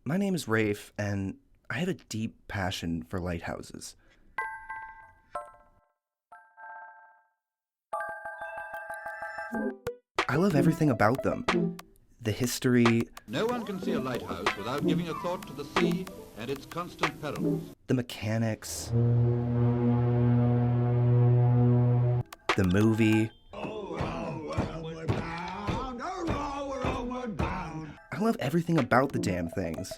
My name is Rafe, and I have a deep passion for lighthouses. I love everything about them. The history, No one can see a lighthouse without giving a thought to the sea and its constant perils. the mechanics, the movie. I love everything about the damn things.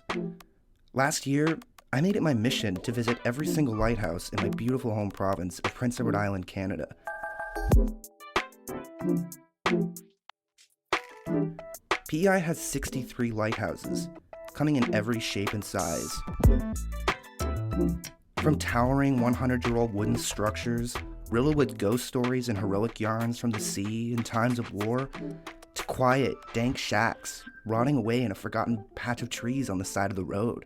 Last year, I made it my mission to visit every single lighthouse in my beautiful home province of Prince Edward Island, Canada. PEI has 63 lighthouses, coming in every shape and size. From towering 100-year-old wooden structures, riddled with ghost stories and heroic yarns from the sea in times of war, to quiet, dank shacks rotting away in a forgotten patch of trees on the side of the road.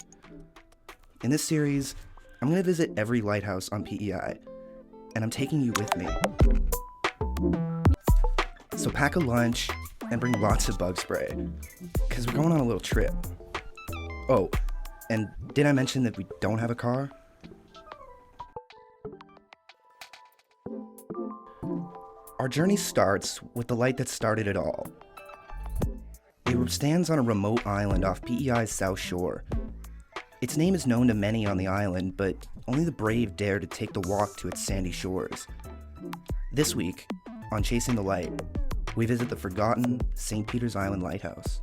In this series, I'm going to visit every lighthouse on PEI, and I'm taking you with me. So pack a lunch and bring lots of bug spray, because we're going on a little trip. Oh, and did I mention that we don't have a car? Our journey starts with the light that started it all. It stands on a remote island off PEI's south shore. Its name is known to many on the island, but only the brave dare to take the walk to its sandy shores. This week, on Chasing the Light, we visit the forgotten St. Peter's Island Lighthouse.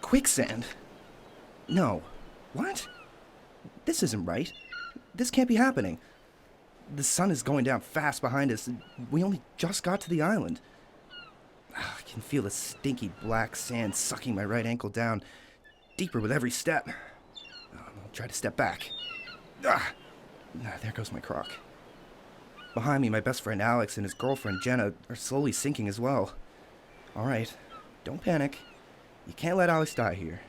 Quicksand? No. What? This isn't right. This can't be happening. The sun is going down fast behind us, and we only just got to the island. I can feel the stinky black sand sucking my right ankle down, deeper with every step. I'll try to step back. There goes my croc. Behind me, my best friend Alex and his girlfriend Jenna are slowly sinking as well. All right, don't panic. You can't let Alex die here.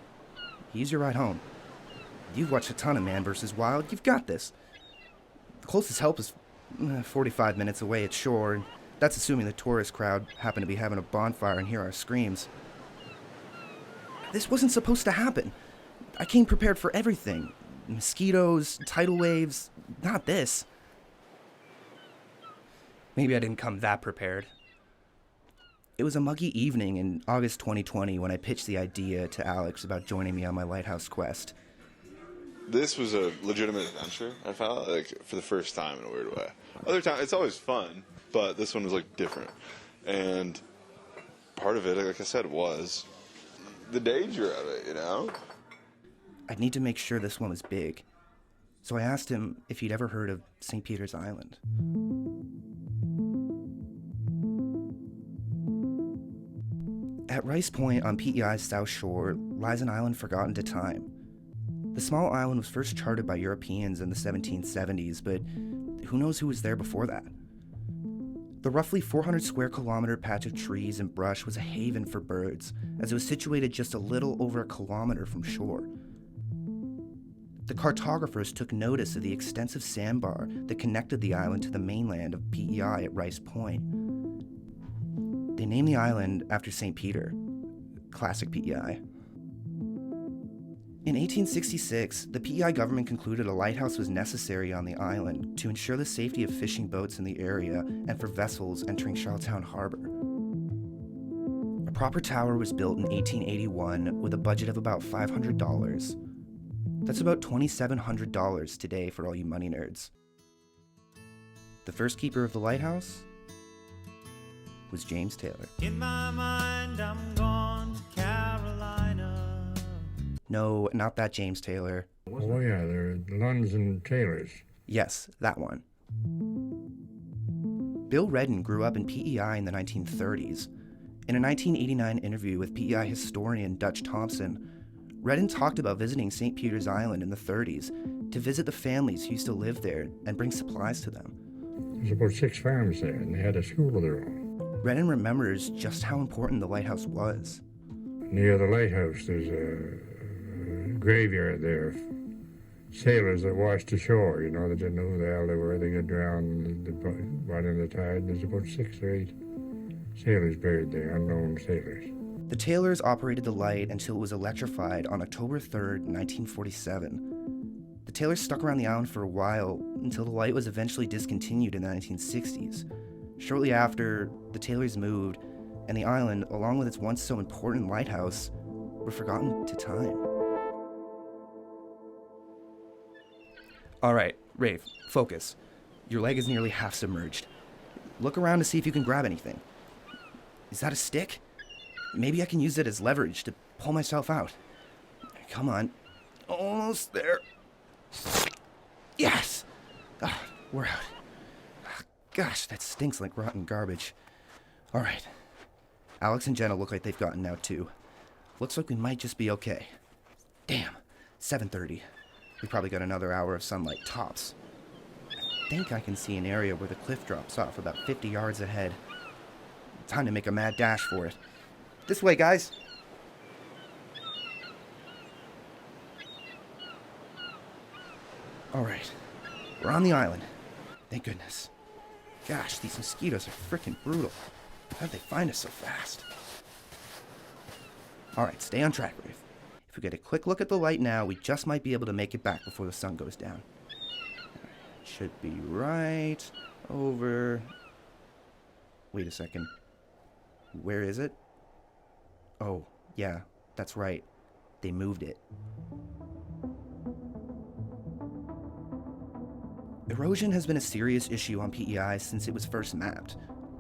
He's your ride home. You've watched a ton of Man vs. Wild. You've got this. The closest help is 45 minutes away at shore, and that's assuming the tourist crowd happen to be having a bonfire and hear our screams. This wasn't supposed to happen. I came prepared for everything. Mosquitoes, tidal waves, not this. Maybe I didn't come that prepared. It was a muggy evening in August 2020 when I pitched the idea to Alex about joining me on my lighthouse quest. This was a legitimate adventure, I felt, like, for the first time in a weird way. Other times, it's always fun, but this one was, like, different. And part of it, like I said, was the danger of it, you know? I'd need to make sure this one was big. So I asked him if he'd ever heard of St. Peter's Island. At Rice Point on PEI's south shore lies an island forgotten to time. The small island was first charted by Europeans in the 1770s, but who knows who was there before that? The roughly 400 square kilometer patch of trees and brush was a haven for birds, as it was situated just a little over a kilometer from shore. The cartographers took notice of the extensive sandbar that connected the island to the mainland of PEI at Rice Point. They named the island after St. Peter, classic PEI. In 1866, the PEI government concluded a lighthouse was necessary on the island to ensure the safety of fishing boats in the area and for vessels entering Charlottetown Harbor. A proper tower was built in 1881 with a budget of about $500. That's about $2,700 today for all you money nerds. The first keeper of the lighthouse was James Taylor. In my mind, I'm gone to Carolina. No, not that James Taylor. Oh yeah, they're Lunds and Taylors. Yes, that one. Bill Redden grew up in PEI in the 1930s. In a 1989 interview with PEI historian Dutch Thompson, Redden talked about visiting St. Peter's Island in the 30s to visit the families who used to live there and bring supplies to them. There's about 6 farms there, and they had a school of their own. Redden remembers just how important the lighthouse was. Near the lighthouse, there's a graveyard there sailors that washed ashore, you know, they didn't know who the hell they were. They got drowned, they brought in the tide. There's about 6 or 8 sailors buried there, unknown sailors. The Taylors operated the light until it was electrified on October 3rd, 1947. The Taylors stuck around the island for a while until the light was eventually discontinued in the 1960s. Shortly after, the Taylors moved, and the island, along with its once so important lighthouse, were forgotten to time. All right, Rafe, focus. Your leg is nearly half submerged. Look around to see if you can grab anything. Is that a stick? Maybe I can use it as leverage to pull myself out. Come on. Almost there. Yes! Ah, we're out. Ah, gosh, that stinks like rotten garbage. All right. Alex and Jenna look like they've gotten out too. Looks like we might just be okay. Damn, 7:30. We probably got another hour of sunlight tops. I think I can see an area where the cliff drops off about 50 yards ahead. Time to make a mad dash for it. This way, guys. All right, we're on the island. Thank goodness. Gosh, these mosquitoes are freaking brutal. How'd they find us so fast? All right, stay on track, Rafe. If we get a quick look at the light now, we just might be able to make it back before the sun goes down. Should be right over... Wait a second. Where is it? Oh, yeah, that's right. They moved it. Erosion has been a serious issue on PEI since it was first mapped,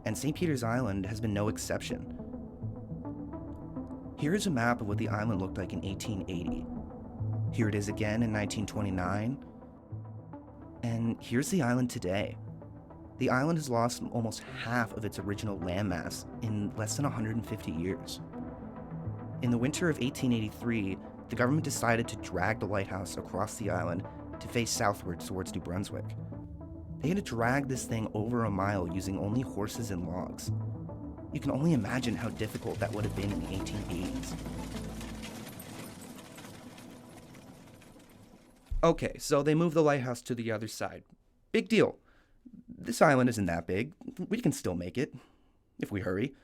and St. Peter's Island has been no exception. Here is a map of what the island looked like in 1880. Here it is again in 1929. And here's the island today. The island has lost almost half of its original landmass in less than 150 years. In the winter of 1883, the government decided to drag the lighthouse across the island to face southward towards New Brunswick. They had to drag this thing over a mile using only horses and logs. You can only imagine how difficult that would have been in the 1880s. Okay, so they moved the lighthouse to the other side. Big deal. This island isn't that big. We can still make it, if we hurry.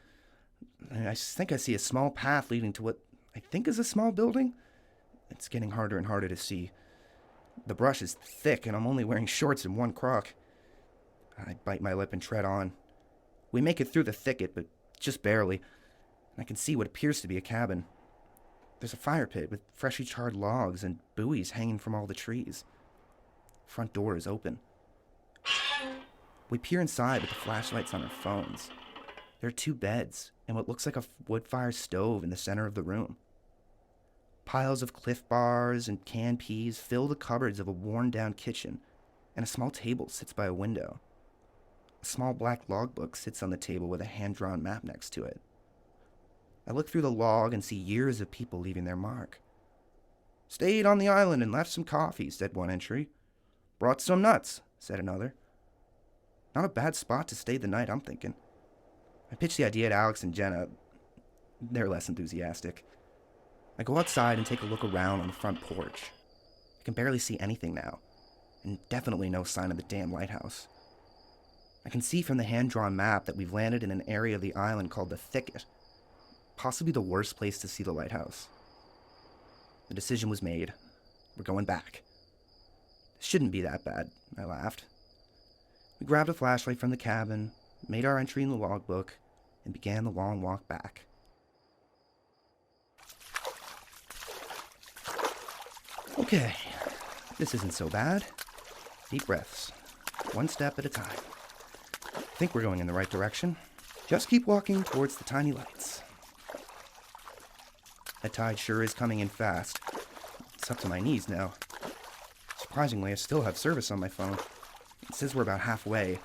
I think I see a small path leading to what I think is a small building. It's getting harder and harder to see. The brush is thick, and I'm only wearing shorts and one croc. I bite my lip and tread on. We make it through the thicket, but just barely. I can see what appears to be a cabin. There's a fire pit with freshly charred logs and buoys hanging from all the trees. Front door is open. We peer inside with the flashlights on our phones. There are 2 beds and what looks like a wood-fire stove in the center of the room. Piles of Cliff Bars and canned peas fill the cupboards of a worn-down kitchen, and a small table sits by a window. A small black logbook sits on the table with a hand-drawn map next to it. I look through the log and see years of people leaving their mark. "Stayed on the island and left some coffee," said one entry. "Brought some nuts," said another. Not a bad spot to stay the night, I'm thinking. I pitch the idea to Alex and Jenna. They're less enthusiastic. I go outside and take a look around on the front porch. I can barely see anything now, and definitely no sign of the damn lighthouse. I can see from the hand-drawn map that we've landed in an area of the island called the Thicket, possibly the worst place to see the lighthouse. The decision was made. We're going back. It shouldn't be that bad, I laughed. We grabbed a flashlight from the cabin, made our entry in the logbook, and began the long walk back. Okay, this isn't so bad. Deep breaths, one step at a time. I think we're going in the right direction. Just keep walking towards the tiny lights. That tide sure is coming in fast. It's up to my knees now. Surprisingly, I still have service on my phone. It says we're about halfway,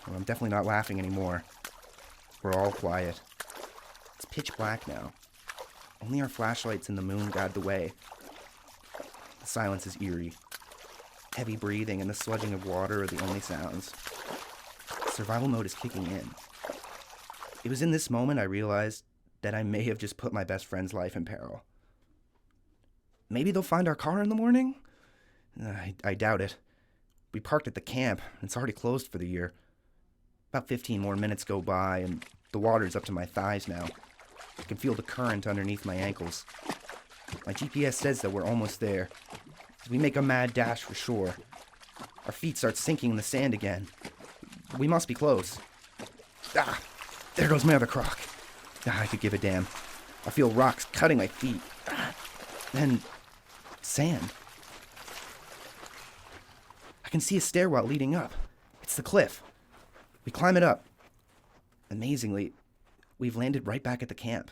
and I'm definitely not laughing anymore. We're all quiet. It's pitch black now. Only our flashlights and the moon guide the way. The silence is eerie. Heavy breathing and the sludging of water are the only sounds. Survival mode is kicking in. It was in this moment I realized that I may have just put my best friend's life in peril. Maybe they'll find our car in the morning? I doubt it. We parked at the camp, and it's already closed for the year. About 15 more minutes go by, and the water's up to my thighs now. I can feel the current underneath my ankles. My GPS says that we're almost there. As we make a mad dash for shore, our feet start sinking in the sand again. We must be close. Ah, there goes my other croc. I could give a damn. I feel rocks cutting my feet. Then, sand. I can see a stairwell leading up. It's the cliff. We climb it up. Amazingly, we've landed right back at the camp.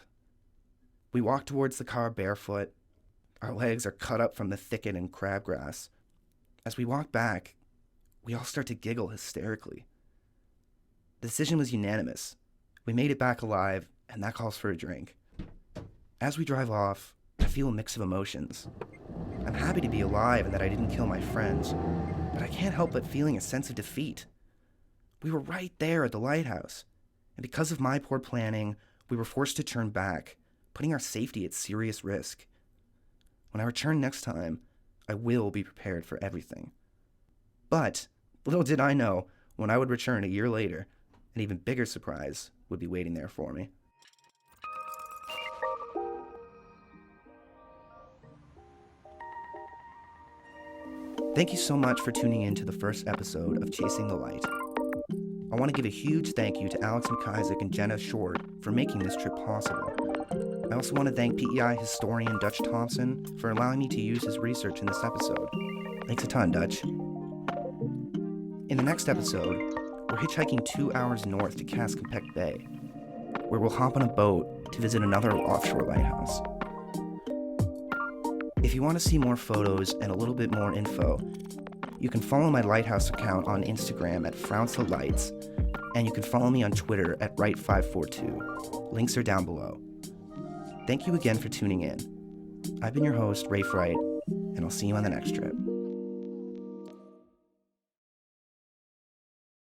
We walk towards the car barefoot. Our legs are cut up from the thicket and crabgrass. As we walk back, we all start to giggle hysterically. The decision was unanimous. We made it back alive, and that calls for a drink. As we drive off, I feel a mix of emotions. I'm happy to be alive and that I didn't kill my friends, but I can't help but feeling a sense of defeat. We were right there at the lighthouse, and because of my poor planning, we were forced to turn back, putting our safety at serious risk. When I return next time, I will be prepared for everything. But little did I know, when I would return a year later, an even bigger surprise would be waiting there for me. Thank you so much for tuning in to the first episode of Chasing the Light. I want to give a huge thank you to Alex McIsaac and Jenna Short for making this trip possible. I also want to thank PEI historian Dutch Thompson for allowing me to use his research in this episode. Thanks a ton, Dutch. In the next episode, we're hitchhiking 2 hours north to Cascapec Bay, where we'll hop on a boat to visit another offshore lighthouse. If you want to see more photos and a little bit more info, you can follow my Lighthouse account on Instagram at FrownceLights, and you can follow me on Twitter at Right542. Links are down below. Thank you again for tuning in. I've been your host, Rafe, and I'll see you on the next trip.